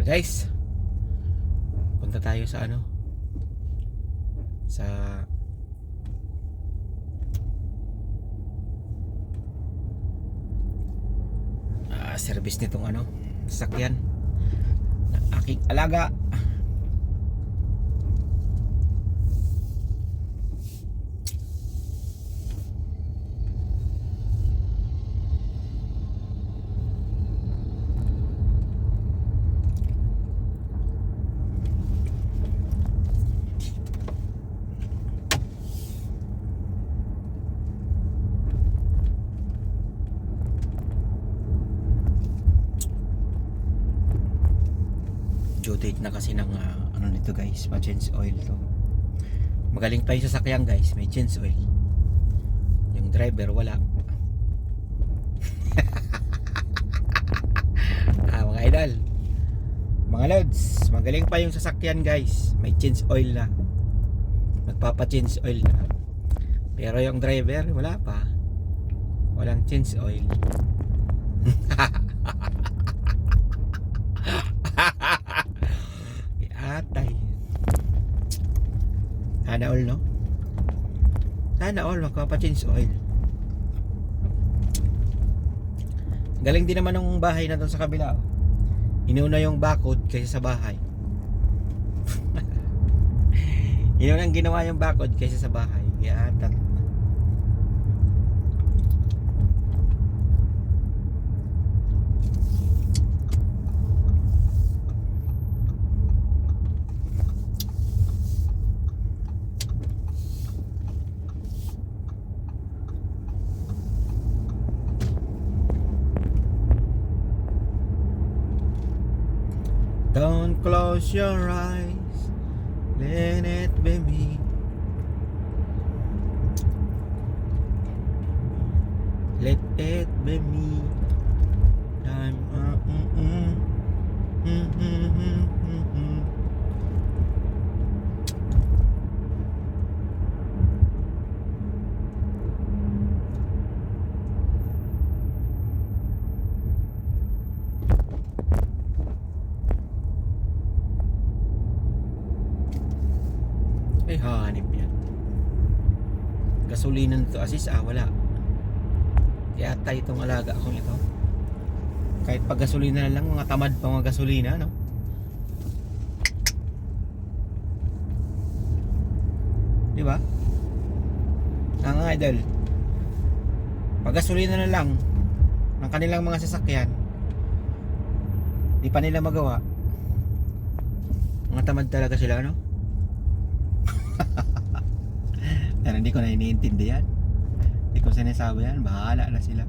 Guys, punta tayo sa sa service nitong sasakyan ng aking alaga. Due date na kasi ng nito guys, ma-change oil to. Magaling pa yung sasakyan guys, may change oil. Yung driver wala. Mga idol, mga lods, magaling pa yung sasakyan guys, may change oil na, magpapa-change oil na. Pero yung driver wala pa, walang change oil. Atay. Sana all, no? Sana all magpapa-change oil. Galing din naman ng bahay na doon sa kabila. Inuna yung bakod kaysa sa bahay. Inuna ang ginawa yung bakod kaysa sa bahay. Kaya don't close your eyes, let it be me. Let it be me. I'm Ay, hanip yan. Gasolina nito asis, wala. Kaya tayo itong alaga akong ito. Kahit pag gasolina na lang, mga tamad pa mga gasolina, no? Di ba? Mga idol, pag gasolina na lang ng kanilang mga sasakyan, di pa nila magawa. Mga tamad talaga sila, no? Pero hindi ko na iniintindi yan. Hindi ko sinasabi yan. Bahala na sila.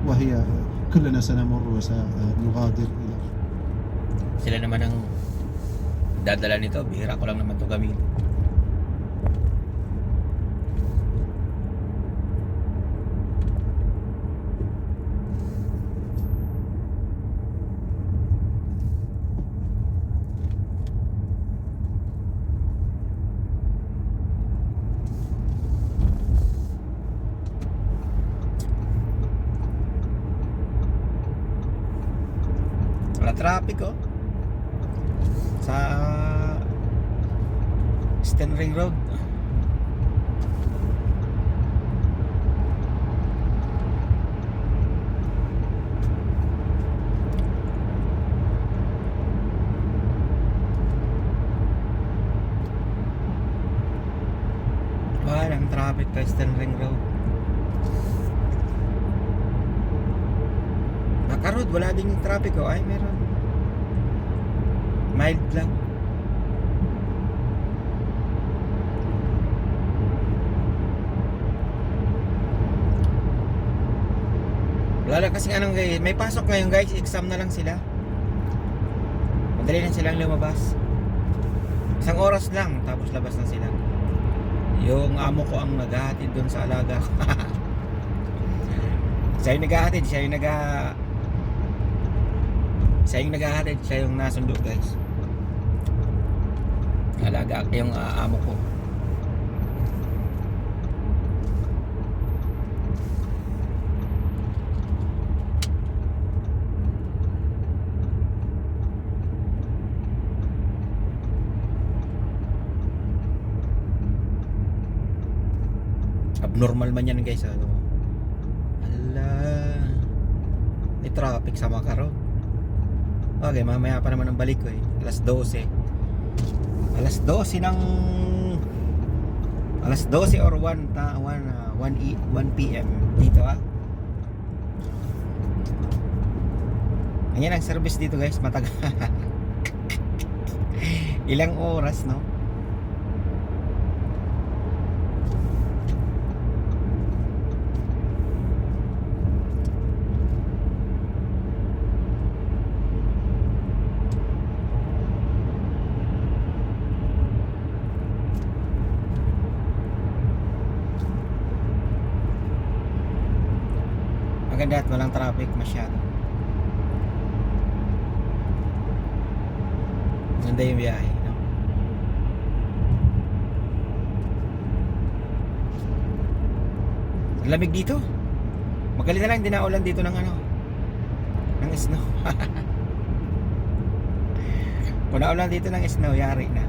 وهي كلنا سنمر وسنغادر إلى Sila naman ang dadala nito. Bihira ko lang naman ito gamitin. Wala traffic sa Eastern Ring Road. Walang traffic sa Eastern Ring Road. Naka-road, wala din yung traffic. Ay, meron. Mild lang. Wala lang kasi guys, may pasok ngayon guys, exam na lang sila. Madali na silang lumabas. 1 oras lang, tapos labas na sila. Yung amo ko ang naghahatid doon sa alaga ko. Siya yung naghahatid, siya yung nasundo guys. Alaga yung amo ko. Abnormal man yan guys, ano. Ala, may traffic sa Macaro. Okay, mamaya pa naman ang balik ko eh. Alas 12 or 1 PM dito Ayan ang service dito guys, matagal. Ilang oras, no? Maganda at walang traffic masyado. Maganda yung biyahe, no? Ang lamig dito. Magaling na lang, hindi na ulan dito ng ng snow. Kung naulan dito ng snow, yari na.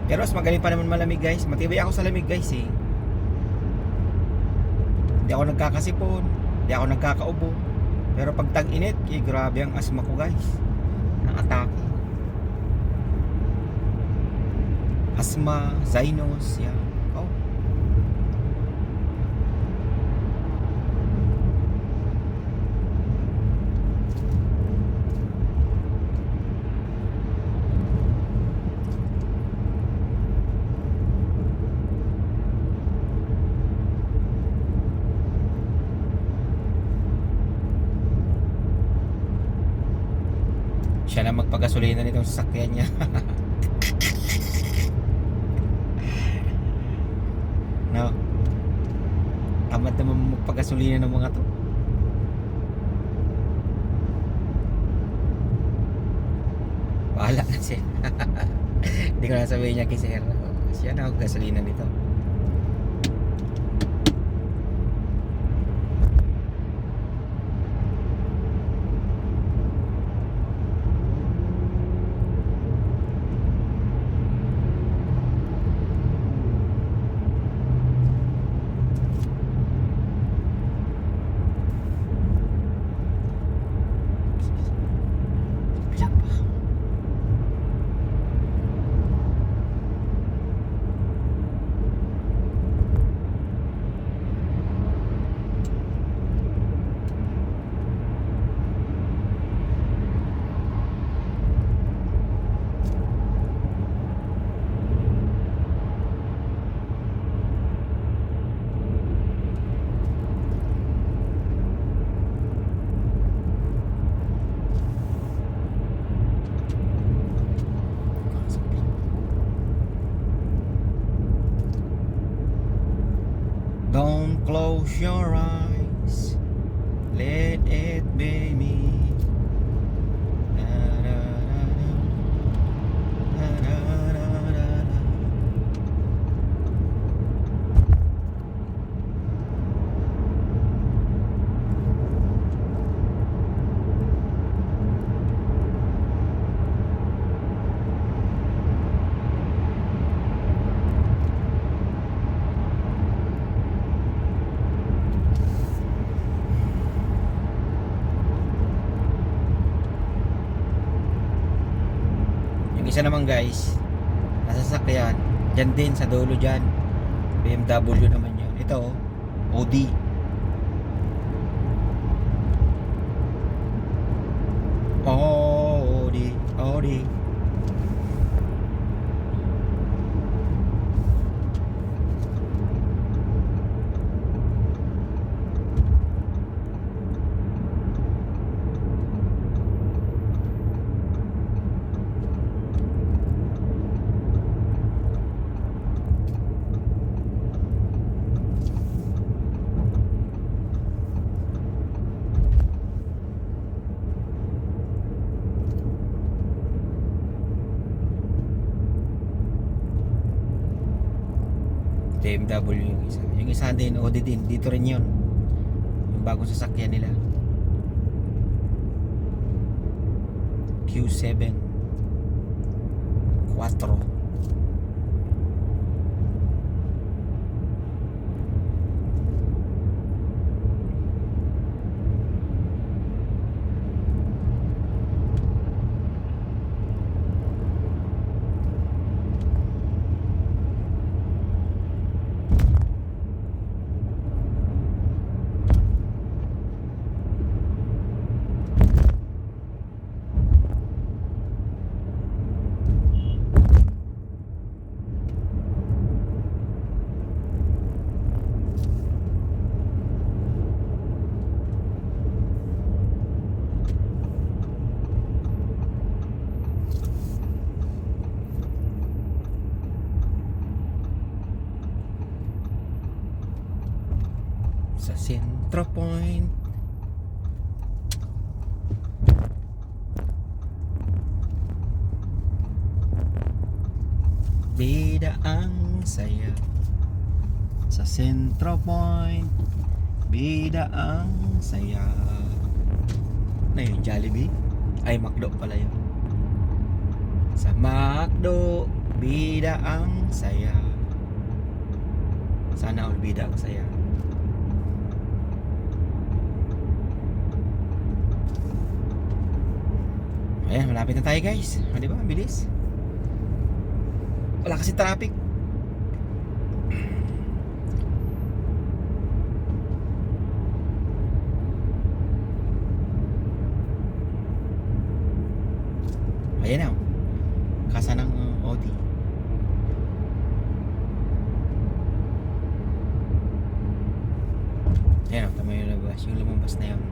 Pero mas magaling pa naman malamig guys. Matibay ako sa lamig guys eh. Hindi ako nagkakasipon, hindi ako nagkakaubo. Pero pag tag-init, grabe ang asma ko guys. Nakatake. Asma, sinus, yan. Oh. Siya na magpagasolina nitong sasakyan niya. No. Tamad naman magpagasolina ng mga to. Bahala na siya. Hindi ko na sabihin niya kay Sir. Siya na maggasolina nito. Don't close your eyes, let it be me. Yung isa naman guys, nasa sakyan, dyan din sa dulo dyan, BMW naman yun. Ito, Audi. Audi. BMW yung isa. Yung isa din, Audi din. Dito rin yun. Yung bagong sasakyan nila. Q7 Quattro. Sa Centro Point. Bida ang saya. Sa Centro Point. Bida ang saya. Na yun, Jollibee? Ay, McDo pala yun. Sa McDo, bida ang saya. Sana all bida ang saya. Ayan, malapit na tayo guys. O, diba? Ang bilis. Wala kasi traffic. Ayan na. Kasa ng Audi. Ayan o, tama yung labas. Yung lumabas na yun.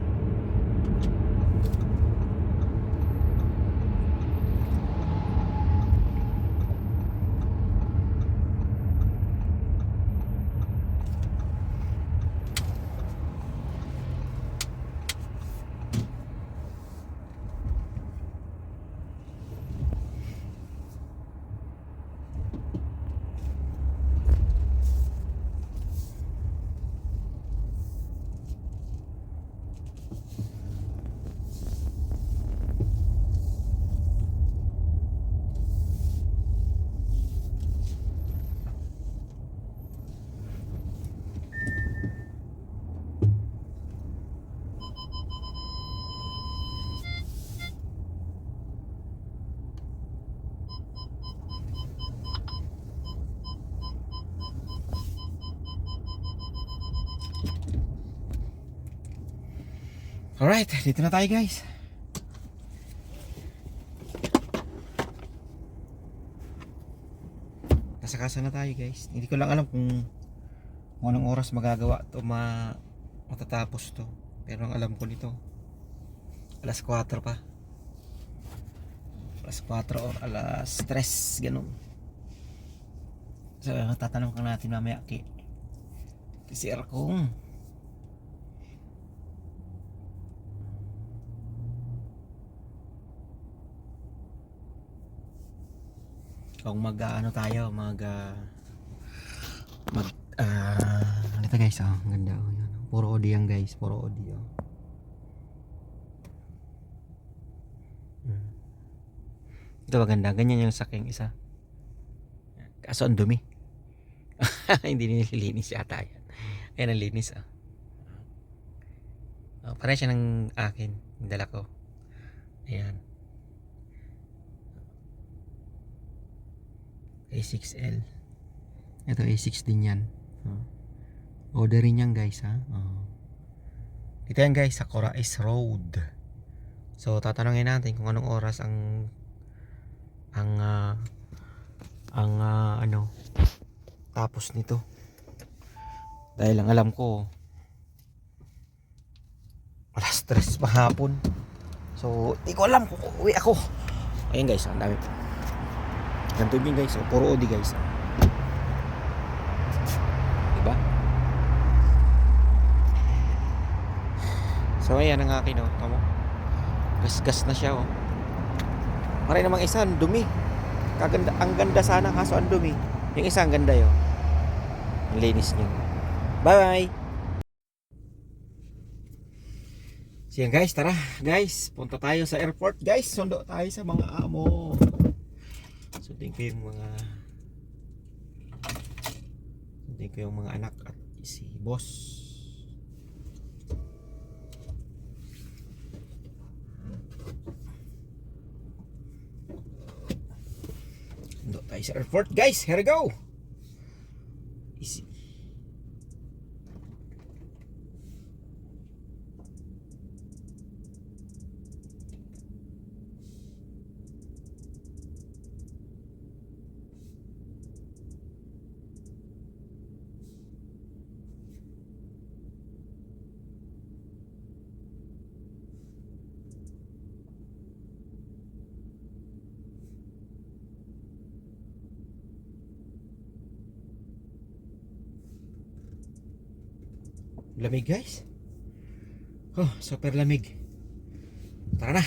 Alright, dito na tayo guys. Nasa casa na tayo guys. Hindi ko lang alam kung anong oras magagawa to matatapos to. Pero ang alam ko nito, alas 4 pa. Alas 4 or alas 3, ganun. So tatanong ka natin mamaya si Erkong. Kung ano tayo, ano ito guys, ang ganda. Puro Audi yan guys, puro Audi. Ito maganda, ganyan yung saking isa. Kaso ang dumi. Hindi nililinis yata yan. Ayan ang linis. Parang siya ng akin, yung dala ko. Ayan. A6L. Ito A6 din yan. Orderin yan guys ha. Dito yan guys sa Corais Road. So tatanungin natin kung anong oras ang tapos nito. Dahil ang alam ko alas 3 mahapon. So di ko alam kung uwi ako. Ayun guys, ang dami. Ganito din guys, puro Audi guys. Diba? So ayan ang akin tamo. Gas-gas na siya Maray namang isa, ang dumi. Ang ganda sana kaso ang dumi. Yung isa ang ganda Ang linis niyo. Bye! So yan guys, tara guys, punta tayo sa airport guys, sundo tayo sa mga amo. Sundin ko yung mga anak at si boss. Sundo tayo sa airport guys, here we go. Easy. Lamig guys. Oh, super lamig. Tara na.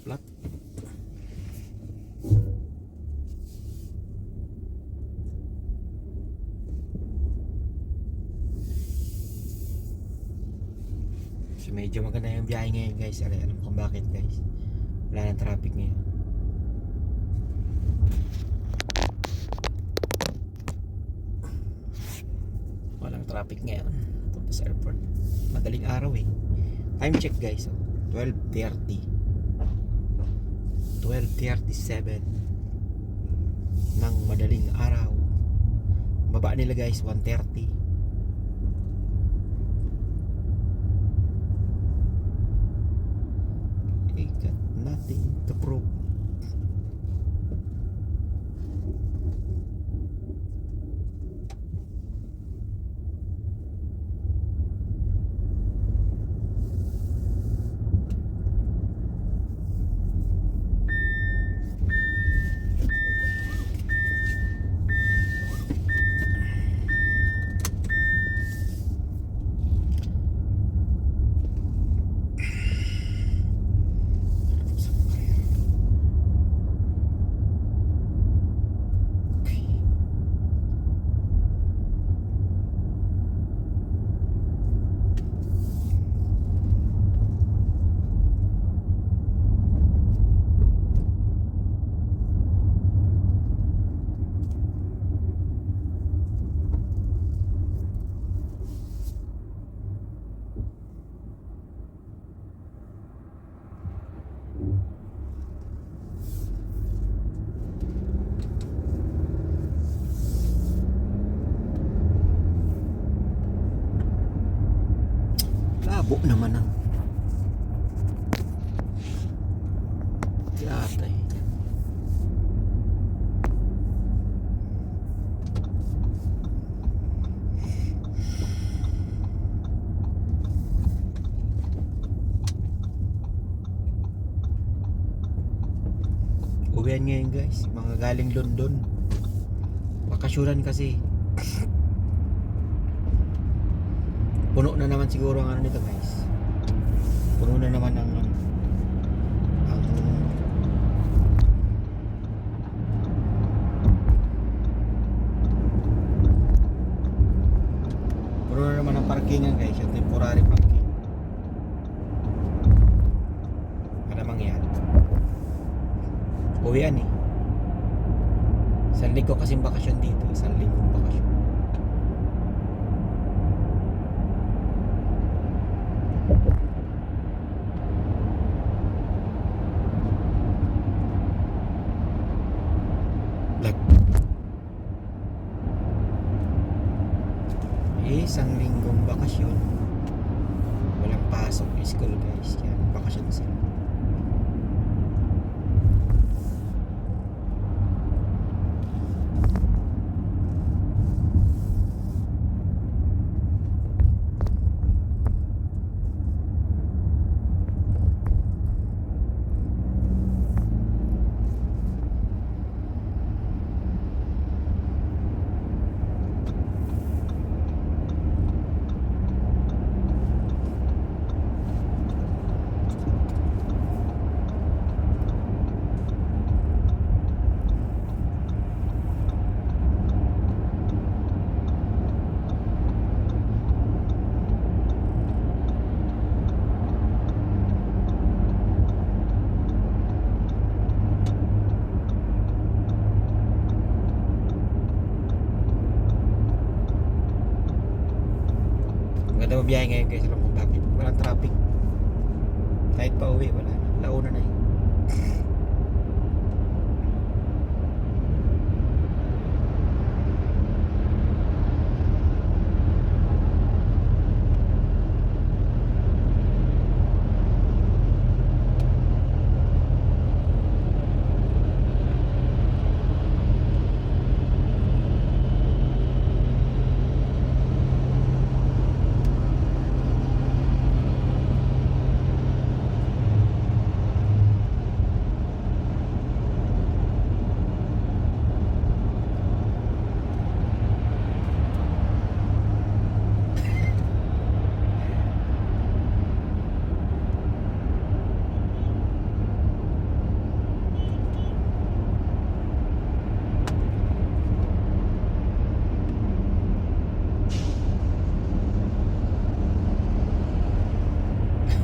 Plat. So medyo maganda yung biyahe ngayon guys. Alam kung bakit guys. Wala nang traffic ngayon. Walang traffic ngayon. Punta sa airport. Madaling araw eh. Time check guys. 12:30. 12:37 ng madaling araw. Baba nila guys 1:30. I got nothing to prove. Labo naman ang yatay. Uwian ngayon guys, mga galing London. Bakasyonan kasi. Puno na naman siguro ang ano nito guys. Puno na naman ang puno na naman ang parkingan guys, yung temporary parking. Para mangyari. Uwian eh. Isang linggo kasing bakasyon dito, isang linggong bakasyon. Isang linggong bakasyon, walang pasok school guys, kaya bakasyon sila. bumabiyahe ngayon guys. Alam kung bakit. Walang traffic. Kahit pa uwi, wala na. Launa na eh.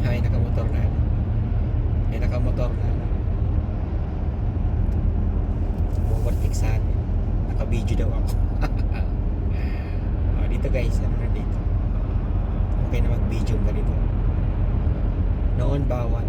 Ay, nakamotor na. Ay, nakamotor na. Overtake sa akin. Naka-video daw ako. Dito guys, ano na dito? Okay na mag-video ka dito. Noon bawal.